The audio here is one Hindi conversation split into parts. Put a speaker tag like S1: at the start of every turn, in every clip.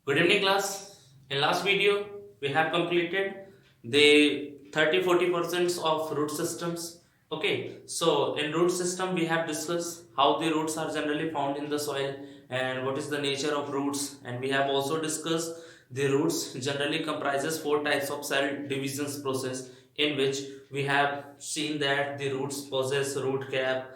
S1: Good evening, class. In last video, we have completed the 30-40% of root systems. Okay, so in root system, we have discussed how the roots are generally found in the soil and what is the nature of roots. And we have also discussed the roots generally comprises four types of cell divisions process, in which we have seen that the roots possess root cap,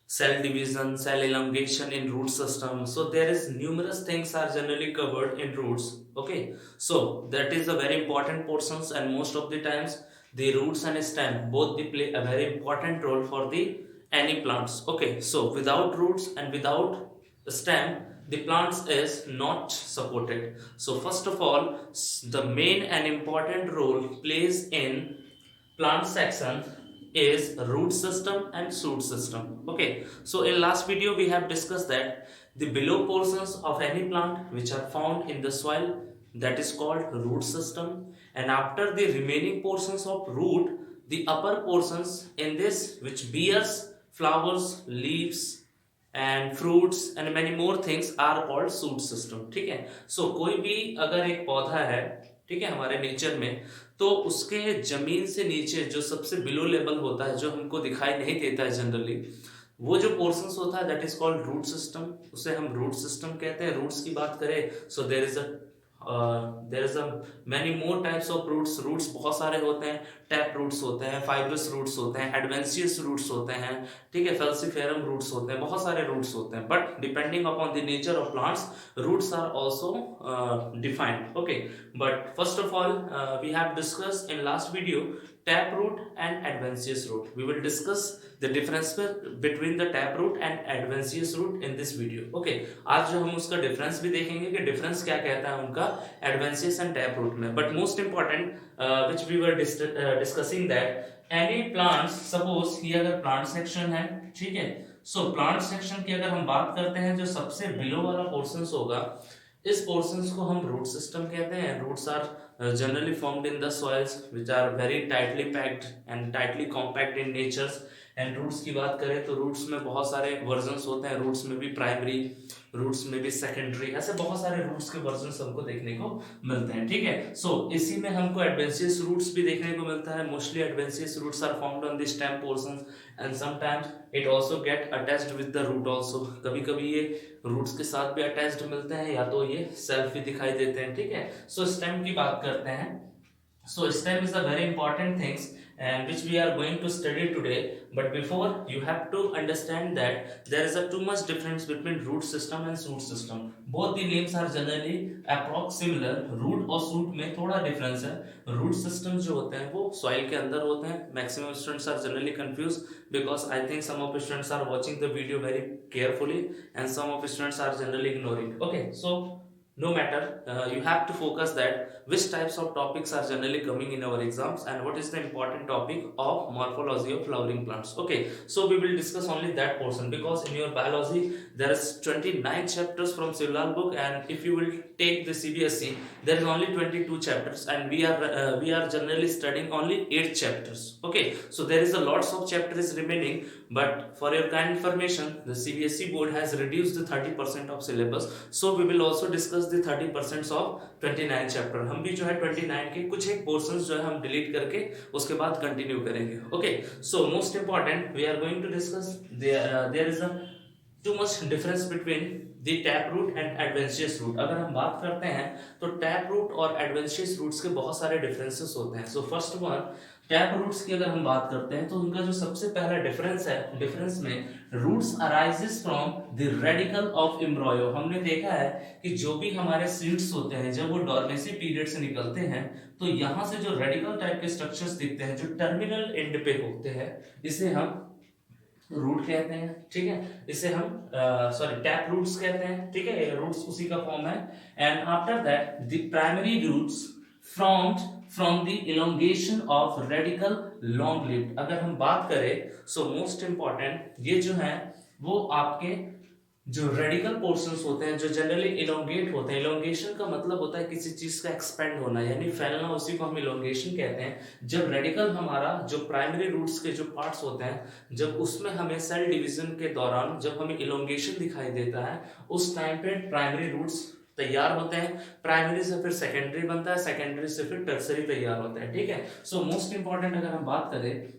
S1: cell division, cell elongation in root system. So there is numerous things are generally covered in roots. Okay, so that is a very important portions, and most of the times the roots and stem both they play a very important role for the any plants. Okay, so without roots and without stem, the plants is not supported. So first of all, the main and important role plays in plant section is root system and shoot system. Okay, so in last video we have discussed that the below portions of any plant which are found in the soil, that is called root system, and after the remaining portions of root, the upper portions in this which bears flowers, leaves and fruits and many more things are called shoot system. ठीक है, so कोई भी अगर एक पौधा है, ठीक है, हमारे नेचर में, तो उसके जमीन से नीचे जो सबसे बिलो लेवल होता है, जो हमको दिखाई नहीं देता है जनरली, वो जो पोर्शंस होता है that is called root system, उसे हम रूट सिस्टम कहते हैं. रूट्स की बात करें so there is a many more types of roots. Roots बहुत सारे होते हैं. टैप रूट्स होते हैं, फाइब्रस रूट्स होते हैं, एडवेंशियस रूट्स होते हैं, ठीक है, फेल्सिफेरम रूट्स होते हैं, बहुत सारे रूट्स होते हैं. But depending upon the nature of plants, roots are also defined. Okay, but first of all, we have discussed in last video tap root and adventitious root. We will discuss the difference between the tap root and adventitious root in this video. Okay, आज जो हम उसका difference भी देखेंगे कि difference क्या कहता है उनका adventitious and tap root में. But most important, which we were discussing that any plants, suppose ये अगर plant section है, ठीक है, so plant section की अगर हम बात करते हैं, जो सबसे below वाला portions होगा, इस पोर्शंस को हम रूट सिस्टम कहते हैं. Roots are generally formed in the soils which are very tightly packed and tightly compact in natures. And roots की बात करें तो रूट्स में बहुत सारे वर्जन्स होते हैं. रूट्स में भी प्राइमरी, रूट्स में भी सेकेंडरी, ऐसे बहुत सारे रूट्स के वर्जन्स हमको देखने को मिलते हैं. ठीक है, सो इसी में हमको एडवेंशियस रूट्स भी देखने को मिलता है. Mostly adventitious roots are found on the stem portions and sometimes it also get attached with the root also. कभी कभी ये रूट्स के साथ भी अटैच्ड मिलते हैं, या तो ये सेल्फ भी दिखाई देते हैं. ठीक है, सो स्टेम की बात करते हैं. So stem is a very important things and which we are going to study today. But before, you have to understand that there is a too much difference between root system and shoot system. Both the names are generally approx similar. Root और shoot में थोड़ा difference है. Root system जो होते हैं वो soil के अंदर होते हैं. Maximum students are generally confused because I think some of students are watching the video very carefully and some of students are generally ignoring. Okay, so no matter, you have to focus that which types of topics are generally coming in our exams and what is the important topic of morphology of flowering plants. Okay, so we will discuss only that portion because in your biology there is 29 chapters from Sivlal book, and if you will take the CBSE there is only 22 chapters and we are generally studying only 8 chapters. Okay, so there is a lots of chapters remaining, but for your kind information the CBSE board has reduced the 30% of syllabus, so we will also discuss the 30% of 29 chapter. हम भी जो है 29 के कुछ एक पोर्शंस जो है हम डिलीट करके उसके बाद कंटिन्यू करेंगे. Okay, so most important we are going to discuss there is a too much difference between the tap root and adventitious root. अगर हम बात करते हैं तो टैप रूट और एडवेंशियस रूट्स के बहुत सारे डिफरेंसेस होते हैं. So first one, tap roots की अगर हम बात करते हैं तो उनका जो सबसे पहला डिफरेंस है, डिफरेंस में roots arises from the radical of embryo. हमने देखा है कि जो भी हमारे सीड्स होते हैं जब वो डॉर्मेसी पीरियड से निकलते हैं तो यहाँ से जो रेडिकल टाइप के स्ट्रक्चर्स दिखते हैं जो टर्मिनल एंड पे होते हैं, इसे हम रूट कहते हैं. ठीक है, इसे हम सॉरी टैप रूट्स कहते हैं. ठीक है, रूट्स उसी का फॉर्म है. And after that the primary roots from the elongation of radical long lived. अगर हम बात करें सो मोस्ट इंपॉर्टेंट ये जो है वो आपके जो रेडिकल पोर्शंस होते हैं जो जनरली इलोंगेट होते हैं. इलोंगेशन का मतलब होता है किसी चीज का एक्सपेंड होना यानी फैलना, उसी को हम इलोंगेशन कहते हैं. जब रेडिकल हमारा जो प्राइमरी रूट्स के जो पार्ट्स होते हैं जब उसमें हमें सेल डिवीजन के दौरान जब हमें इलोंगेशन दिखाई देता है उस टाइम पे प्राइमरी रूट्स तैयार होते हैं, प्राइमरी से फिर सेकेंडरी बनता है, सेकेंडरी से फिर टर्सरी तैयार होते हैं, ठीक है। सो मोस्ट इंपॉर्टेंट अगर हम बात करें,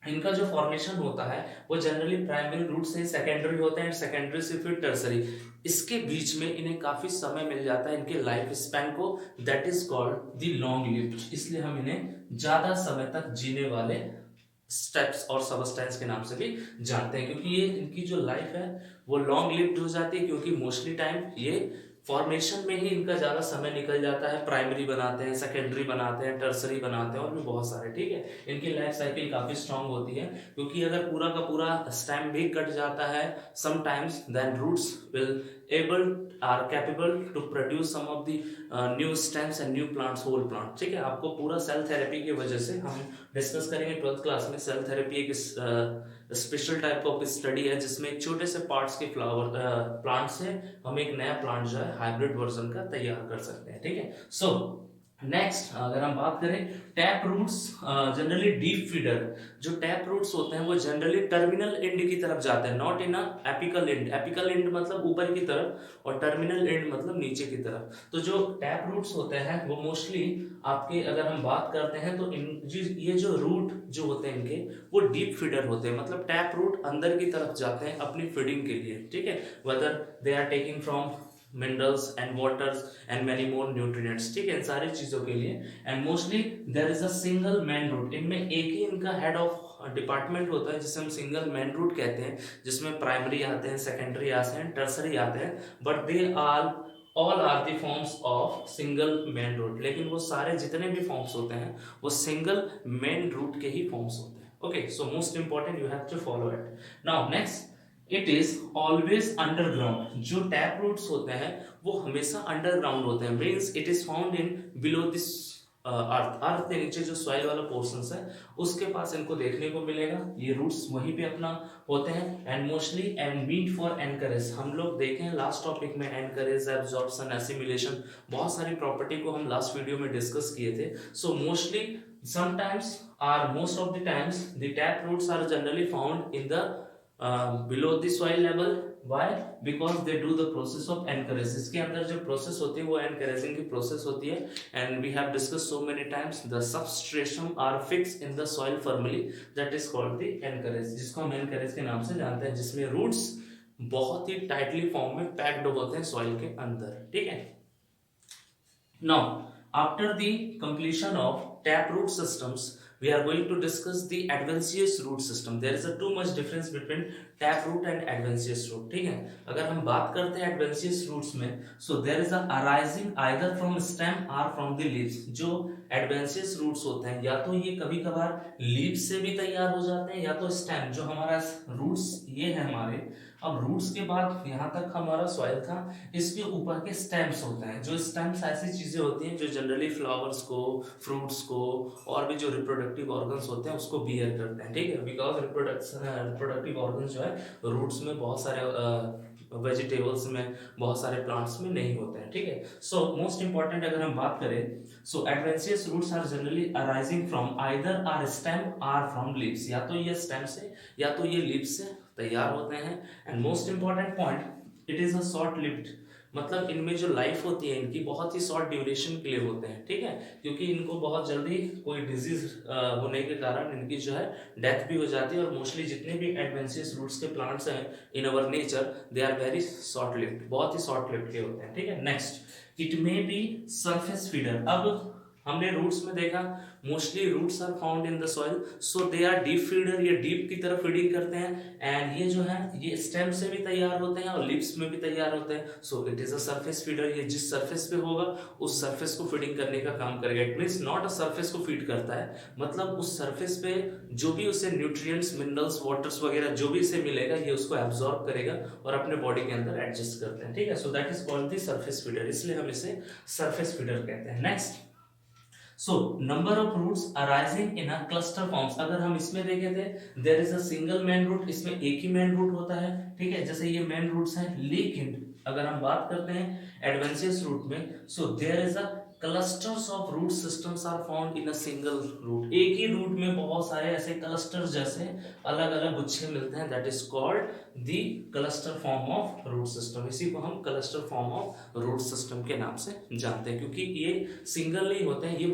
S1: इनका जो फॉर्मेशन होता है वो जनरली प्राइमरी रूट से सेकेंडरी होते हैं, सेकेंडरी से फिर टर्सरी। इसके बीच में इन्हें काफी समय मिल जाता है इनके लाइफ स्पैन को, that is called the long lived, इसलिए हम इन्हें ज्यादा समय तक जीने वाले स्टेप्स और सबस्टेंस के नाम से भी जानते हैं, क्योंकि ये इनकी जो लाइफ है वो लॉन्ग लिव्ड हो जाती है, क्योंकि मोस्टली टाइम ये फॉर्मेशन में ही इनका ज्यादा समय निकल जाता है। प्राइमरी बनाते हैं, सेकेंडरी बनाते हैं, टर्सरी बनाते हैं और भी बहुत सारे, ठीक है। इनकी लाइफ साइकिल काफी स्ट्रांग होती है, क्योंकि अगर पूरा का पूरा स्टेम भी कट जाता है sometimes, then roots will able are capable to produce some of the new stems and new plants, whole plant, ठीक है। आपको पूरा सेल थेरेपी की वजह से हम डिस्कस करेंगे 12th क्लास में। सेल थेरेपी एक स्पेशल टाइप ऑफ स्टडी है जिसमें एक छोटे से पार्ट्स के फ्लावर प्लांट से हम एक नया प्लांट जो है हाइब्रिड वर्जन का तैयार कर सकते हैं, ठीक है। सो नेक्स्ट अगर हम बात करें tap roots, generally deep feeder, जो टैप रूट्स होते हैं वो जनरली टर्मिनल एंड की तरफ जाते हैं, not in apical and. Apical and मतलब ऊपर की तरफ और टर्मिनल एंड मतलब नीचे की तरफ। तो जो टैप रूट्स होते हैं वो मोस्टली आपके, अगर हम बात करते हैं तो ये जो रूट जो होते हैं इनके वो डीप फीडर होते हैं, मतलब टैप रूट अंदर की तरफ जाते हैं अपनी फीडिंग के लिए, ठीक है। Whether they are taking from minerals and waters and many more nutrients, ठीक है, इन सारी चीजों के लिए। And mostly there is a single main root, इनमें एक ही इनका हेड ऑफ डिपार्टमेंट होता है जिसे हम सिंगल मैन रूट कहते हैं, जिसमें प्राइमरी आते हैं, सेकेंडरी आते हैं, टर्सरी आते हैं, but they all are the forms of single main root. लेकिन वो सारे जितने भी फॉर्म्स होते हैं वो सिंगल मेन रूट के ही फॉर्म्स होते हैं, okay. So most important, you have to follow it. Now next, it is always underground. जो टैप रूट्स होते हैं वो हमेशा अंडरग्राउंड होते हैं, means it is found in below this earth. Earth के नीचे जो सॉइल वाला पोर्शन है उसके पास इनको देखने को मिलेगा, ये रूट्स वहीं पे अपना होते हैं। And mostly and meet for anchorage, हम लोग देखें लास्ट टॉपिक में एनकरेज, एब्जॉर्प्शन, एसिमिलेशन, बहुत सारी प्रॉपर्टी को हम लास्ट वीडियो में डिस्कस किए थे। So mostly sometimes or most of the times the tap roots are generally found in the below the soil level. Why? Because they do the process of encourage. इसके अंदर जो प्रोसेस होती है वो encouraging की प्रोसेस होती है। and we have discussed so many times the substratum are fixed in the soil firmly, that is called the encourage, जिसको हम encourage के नाम से जानते हैं, जिसमें रूट्स बहुत ही टाइटली फॉर्म में पैक्ड होते हैं सॉइल के अंदर, ठीक है। Now after the completion of tap root systems we are going to discuss the adventitious root system. There is a too much difference between tap root and adventitious root, ठीक है। अगर हम बात करते हैं adventitious roots में, so there is a arising either from stem or from the leaves. जो adventitious roots होते हैं या तो ये कभी कभार leaves से भी तैयार हो जाते हैं या तो stem, जो हमारा roots ये है हमारे। अब रूट्स के बाद यहाँ तक हमारा सॉइल था, इसके ऊपर के स्टेम्स होते हैं। जो स्टेम्स ऐसी चीजें होती हैं जो जनरली फ्लावर्स को, फ्रूट्स को और भी जो रिप्रोडक्टिव ऑर्गन्स होते हैं उसको बियर करते हैं, ठीक है। बिकॉज रिप्रोडक्टिव ऑर्गन्स जो है रूट्स में बहुत सारे वेजिटेबल्स में, बहुत सारे प्लांट्स में नहीं होते हैं, ठीक है। सो मोस्ट इंपॉर्टेंट अगर हम बात करें, so adventitious roots are generally arising from either or stem or from leaves, या तो ये स्टेम से या तो ये लीव्स से तैयार होते हैं। And most important point, it is a short lived, मतलब इनमें जो लाइफ होती है इनकी बहुत ही शॉर्ट ड्यूरेशन के लिए होते हैं, ठीक है, क्योंकि इनको बहुत जल्दी कोई डिजीज होने के कारण इनकी जो है डेथ भी हो जाती है। और मोस्टली जितने भी एडवेंशियस रूट्स के प्लांट्स हैं in our nature, they are very short lived, बहुत ही शॉर्ट लिव्ड के होते हैं, ठीक है। Next, it may be surface feeder. अब हमने रूट्स में देखा mostly roots are found in the soil, so they are deep feeder, ये डीप की तरफ फीडिंग करते हैं। एंड ये जो है ये स्टेम से भी तैयार होते हैं और लीव्स में भी तैयार होते हैं। So it is a surface feeder, ये जिस सरफेस पे होगा उस सरफेस को फीडिंग करने का काम करेगा। It means not a surface को फीड करता है, मतलब उस सरफेस पे जो भी उसे न्यूट्रिएंट्स, मिनरल्स, वाटर्स वगैरह जो भी इसे मिलेगा ये उसको एब्जॉर्ब करेगा और अपने बॉडी के अंदर एडजस्ट करते हैं, ठीक है। So that is called the surface feeder, इसलिए हम इसे सरफेस फीडर कहते हैं। Next, so number of roots arising in a cluster forms, अगर हम इसमें देखे थे there is a single main root, इसमें एक ही मेन रूट होता है, ठीक है, जैसे ये मेन रूट्स हैं। लेकिन अगर हम बात करते हैं एडवेंशियस रूट में, so there is a clusters of root systems are found in a single root. एक ही रूट में बहुत सारे ऐसे क्लस्टर जैसे अलग अलग गुच्छे मिलते हैं, that is called the cluster form of root system. इसी को हम cluster form of root system के नाम से जानते हैं, क्योंकि ये सिंगल नहीं होते हैं, ये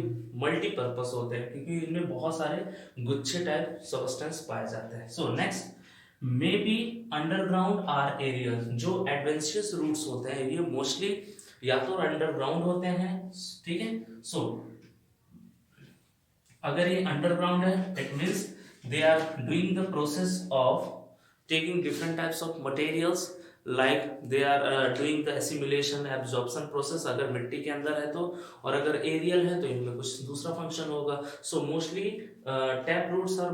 S1: मल्टीपर्पस होते हैं, क्योंकि इनमें बहुत सारे गुच्छे टाइप सब्सटेंस पाए जाते हैं। So next, may be underground or aerial. जो एडवेंशियस रूट्स होते हैं ये मोस्टली या तो अंडरग्राउंड होते हैं, ठीक है। सो अगर ये अंडरग्राउंड है it means they are doing the process of taking different types of materials, like they are doing the assimilation absorption process अगर मिट्टी के अंदर है तो, और अगर एरियल है तो इनमें कुछ दूसरा फंक्शन होगा। So mostly tap roots are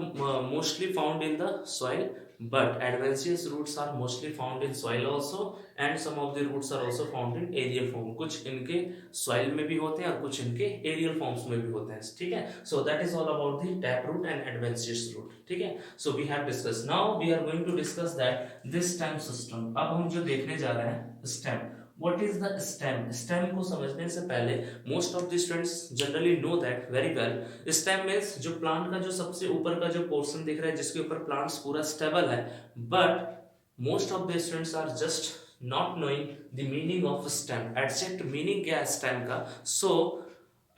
S1: mostly found in the soil, but adventitious roots are mostly found in soil also, and some of the roots are also found in aerial form। कुछ इनके soil में भी होते हैं और कुछ इनके aerial forms में भी होते हैं, ठीक है। So that is all about the tap root and adventitious root, ठीक है। So we have discussed, now we are going to discuss that this stem system। अब हम जो देखने जा रहे हैं stem, what is the stem? stem को समझने से पहले most of the students generally know that very well। stem means जो प्लांट का जो सबसे ऊपर का जो पोर्शन दिख रहा है जिसके ऊपर प्लांट्स पूरा स्टेबल है, but most of the students are just not knowing the meaning of stem, exact meaning क्या है stem का। So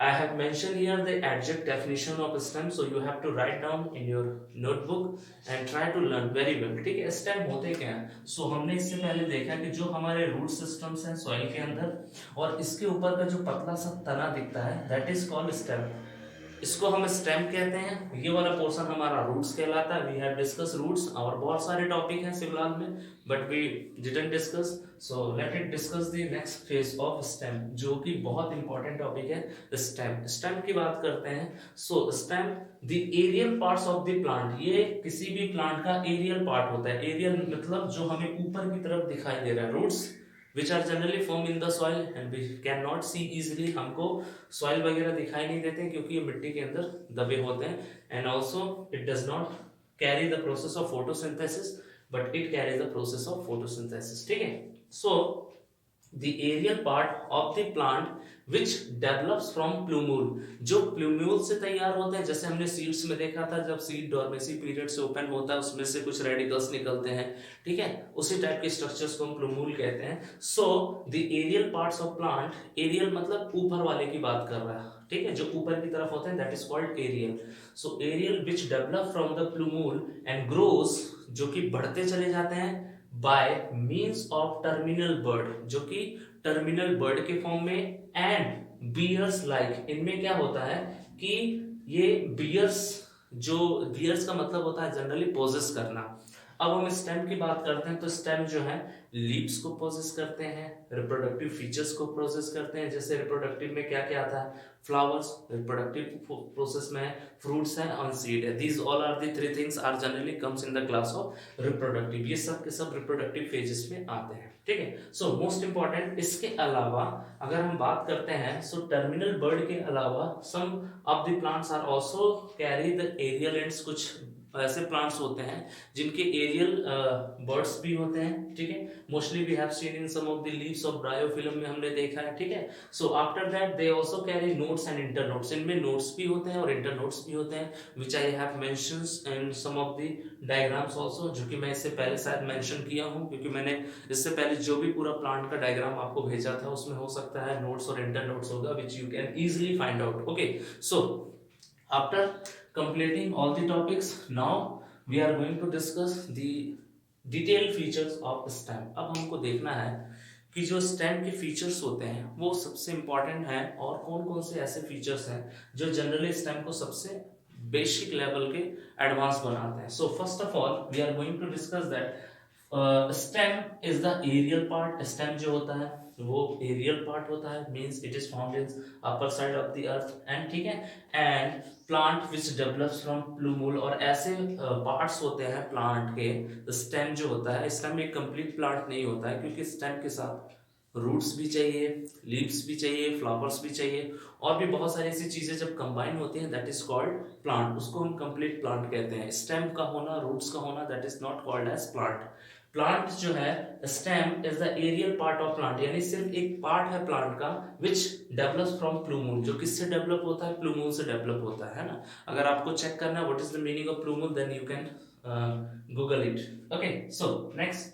S1: I have mentioned here the exact definition of stem, so you have to write down in your notebook and try to learn very well, ठीक है। stem होते क्या हैं? So हमने इससे पहले देखा कि जो हमारे रूट सिस्टम्स हैं सॉइल के अंदर, और इसके ऊपर का जो पतला सा तना दिखता है दैट इज कॉल्ड स्टेम। इसको हम स्टेम कहते हैं। ये वाला पोर्शन हमारा रूट्स कहलाता है। वी हैव डिस्कस रूट्स, और बहुत सारे टॉपिक हैं फिलहाल में, but we didn't discuss. So let it discuss the next phase of stem, जो कि बहुत इंपॉर्टेंट टॉपिक है स्टेम। स्टेम की बात करते हैं। So stem the aerial parts of the plant, ये किसी भी प्लांट का एरियल पार्ट होता है। एरियल मतलब जो हमें ऊपर की तरफ दिखाई दे रहा है। Roots which are generally formed in the soil and we cannot see easily, हमको soil वगैरह दिखाई नहीं देते क्योंकि ये मिट्टी के अंदर दबे होते हैं, and also it does not carry the process of photosynthesis but it carries the process of photosynthesis, ठीक है। So the aerial part of the plant which develops from plumule, जो प्लूम्यूल से तैयार होते हैं, जैसे हमने सीड्स में देखा था जब सीड डॉर्मेसी पीरियड से ओपन होता है उसमें से कुछ रेडिकल्स निकलते हैं, ठीक है। उसी टाइप के स्ट्रक्चर्स को हम प्लूम्यूल कहते हैं। So the aerial parts of plant, aerial मतलब ऊपर वाले की बात कर रहा है, ठीक है, जो ऊपर की तरफ होते हैं that is called aerial. So aerial which develop from the plumule and grows, जो कि बढ़ते चले जाते हैं by means of terminal bud, जो कि टर्मिनल बर्ड के फॉर्म में, एंड बियर्स लाइक, इनमें क्या होता है कि ये बियर्स, जो बियर्स का मतलब होता है जनरली पोजेस करना। अब हम स्टेम की बात करते हैं तो स्टेम जो है लीव्स को प्रोसेस करते हैं, रिप्रोडक्टिव फीचर्स को प्रोसेस करते हैं। जैसे रिप्रोडक्टिव में क्या क्या आता है, फ्लावर्स, रिप्रोडक्टिव प्रोसेस में फ्रूट्स हैं और सीड है। These all are the three things are generally comes in the class of reproductive. ये सब के सब रिप्रोडक्टिव फेजेस में आते हैं, ठीक है। सो मोस्ट इंपॉर्टेंट, इसके अलावा अगर हम बात करते हैं, सो टर्मिनल बर्ड के अलावा some of the plants are also carry the aerial ends. कुछ ऐसे प्लांट्स होते हैं जिनके एरियल बर्ड्स भी होते हैं, ठीक है। Mostly we have seen in some of the leaves of bryophyllum में हमने देखा है, ठीक है। So after that they also carry nodes and internodes. इनमें नोड्स भी होते हैं और इंटरनोड्स भी होते हैं, which I have mentions in some of the diagrams also, जो कि मैं इससे पहले शायद मेंशन किया हूं, क्योंकि मैंने इससे पहले जो भी पूरा प्लांट का डायग्राम आपको भेजा था उसमें हो सकता है नोड्स और इंटरनोड्स होगा, which you can easily find out, okay. So after completing all the topics, now we are going to discuss the detailed features of stem। अब हमको देखना है कि जो स्टेम के फीचर्स होते हैं वो सबसे इंपॉर्टेंट हैं, और कौन कौन से ऐसे फीचर्स हैं जो जनरली स्टेम को सबसे बेसिक लेवल के एडवांस बनाते हैं। So first of all we are going to discuss that stem is the aerial part. Stem जो होता है वो एरियल पार्ट होता है, means it is found in upper side of the earth, and ठीक है, and plant which develops from plumule. और ऐसे पार्ट्स होते हैं प्लांट के, स्टेम जो होता है, स्टेम एक कंप्लीट प्लांट नहीं होता है, क्योंकि स्टेम के साथ रूट्स भी चाहिए, लीव्स भी चाहिए, फ्लावर्स भी चाहिए, और भी बहुत सारी ऐसी चीजें जब कंबाइन होती हैं दैट इज कॉल्ड प्लांट। उसको हम कंप्लीट प्लांट कहते हैं। स्टेम का होना, रूट्स का होना, that is not called as plant. Plant जो है, stem is the aerial part of plant, यानी सिर्फ एक पार्ट है प्लांट का विच डेवलप्स फ्रॉम प्लूमूल, जो किससे डेवलप होता है, प्लूमूल से डेवलप होता है ना। अगर आपको चेक करना है what is the meaning of plumule, then you can Google it. Okay, so next,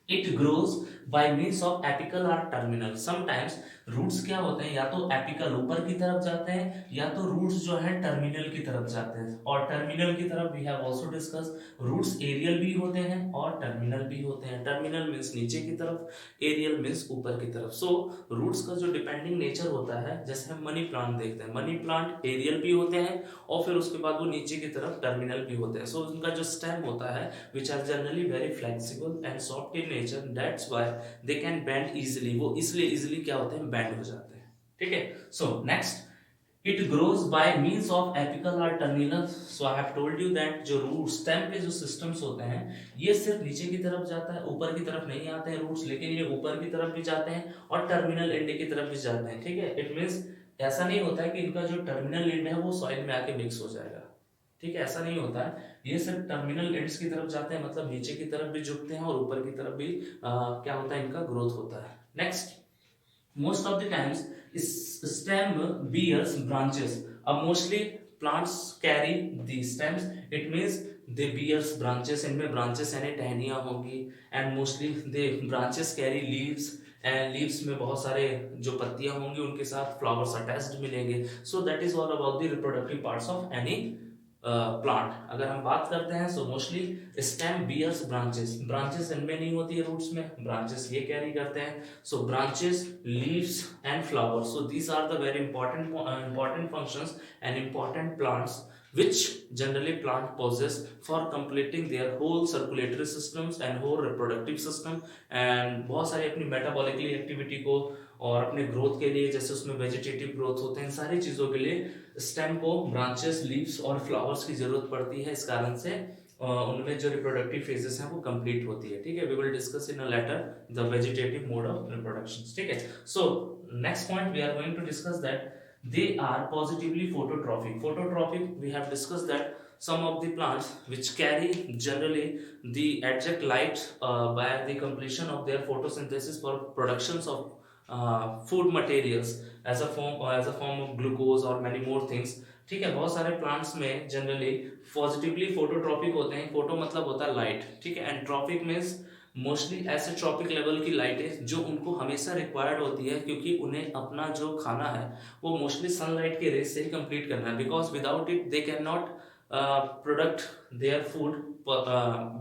S1: it grows by means of apical और टर्मिनल। समटाइम्स रूट्स क्या होते हैं, या तो एपिकल ऊपर की तरफ जाते हैं, या तो रूट्स जो है टर्मिनल की तरफ जाते हैं। और टर्मिनल की तरफ we have also discuss, roots aerial भी होते हैं और टर्मिनल भी होते हैं। टर्मिनल मीन्स नीचे की तरफ, एरियल मीन्स ऊपर की तरफ। सो रूट्स का जो डिपेंडिंग नेचर होता है, जैसे हम मनी प्लांट देखते हैं, मनी प्लांट एरियल भी होते हैं और फिर उसके बाद वो नीचे की तरफ टर्मिनल भी होते हैं। सो उनका जो स्टेम होता है which are generally very flexible and soft in nature, that's why they can bend easily, वो इसलिए easily क्या होते हैं, bend हो जाते हैं। ठीक है, so next, it grows by means of apical or terminal। so I have told you that जो root stem के जो systems होते हैं, ये सिर्फ नीचे की तरफ जाता है, ऊपर की तरफ नहीं आते हैं roots, लेकिन ये ऊपर की तरफ भी जाते हैं और टर्मिनल एंड की तरफ भी जाते हैं। ठीक है, इट मीन्स ऐसा नहीं होता है कि इनका जो टर्मिनल एंड है वो सॉइल में आके मिक्स हो जाएगा। ठीक है, ऐसा नहीं होता है, ये सिर्फ टर्मिनल एंड्स की तरफ जाते हैं, मतलब नीचे की तरफ भी झुकते हैं और ऊपर की तरफ भी क्या होता है, इनका ग्रोथ होता है। Next, most of the times stem bears branches। अब mostly plants carry the stems, it means they bears branches, इनमें branches यानी टहनियाँ होंगी, and mostly they branches carry leaves, and leaves में बहुत सारे जो पत्तियां होंगी उनके साथ flowers attached मिलेंगे। so that is all about the reproductive parts of any plant. अगर हम बात करते हैं, so mostly stem bears branches, branches इनमें नहीं होती है रूट्स में, ब्रांचेस ये कैरी करते हैं। So branches, leaves and flowers, so these are the very important functions and important plants which generally plant possess for completing their whole circulatory systems and whole reproductive system, and बहुत सारी अपनी मेटाबॉलिकली एक्टिविटी को और अपने ग्रोथ के लिए, जैसे उसमें वेजिटेटिव ग्रोथ होते हैं, सारी चीजों के लिए स्टेम को ब्रांचेस, लीव्स और फ्लावर्स की जरूरत पड़ती है। इस कारण से उनमें जो रिप्रोडक्टिव फेजेस हैं वो कंप्लीट होती है। ठीक है, we will discuss in a later the vegetative mode of reproduction. ठीक है, so next point we are going to discuss that they are positively phototrophic। Phototrophic, we have discussed that some of the plants which carry generally the exact light by the completion of their photosynthesis for productions of food materials as a form of glucose or many more things। ठीक है, बहुत सारे प्लांट्स में जनरली पॉजिटिवली फोटोट्रॉपिक होते हैं। फोटो मतलब होता है लाइट, ठीक है, एंड ट्रॉपिक मीन्स मोस्टली ऐसे ट्रॉपिक लेवल की लाइटें जो उनको हमेशा रिक्वायर्ड होती है, क्योंकि उन्हें अपना जो खाना है वो मोस्टली सनलाइट के रेस से ही कंप्लीट करना है, because without it they can not product their food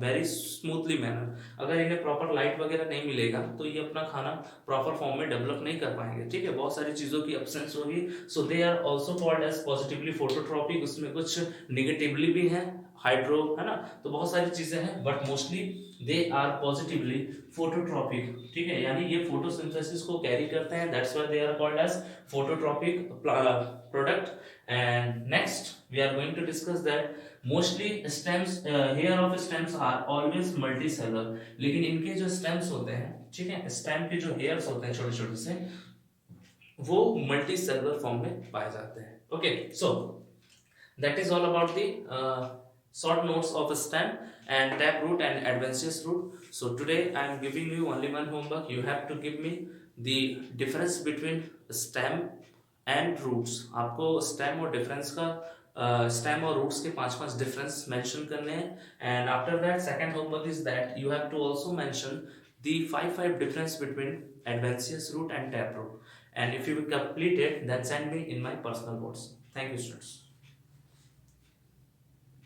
S1: very smoothly manner. अगर इन्हें प्रॉपर लाइट वगैरह नहीं मिलेगा तो ये अपना खाना प्रॉपर फॉर्म में डेवलप नहीं कर पाएंगे। ठीक है, बहुत सारी चीज़ों की एब्सेंस होगी। So they are also called as positively phototropic. उसमें कुछ निगेटिवली भी है, हाइड्रो है ना, तो बहुत सारी चीजें हैं, but mostly they are positively phototropic. ठीक है, यानी ये फोटोसिंथेसिस को कैरी करते हैं, that's why they are called as phototropic product. And next we are going to discuss that mostly stems, hair of stems are always multicellular. लेकिन इनके जो स्टेम्स होते हैं, ठीक है, स्टेम के जो हेयर्स होते हैं छोटे छोटे से, वो मल्टीसेलुलर फॉर्म में पाए जाते हैं। Okay, so that is all about the short notes of stem and taproot and adventitious root। so today I am giving you only one homework, you have to give me the difference between stem and roots। आपको stem और difference का stem और roots के 5 difference mention करने हैं, and after that second homework is that you have to also mention the 5 difference between adventitious root and taproot, and if you complete it then send me in my personal notes। thank you students।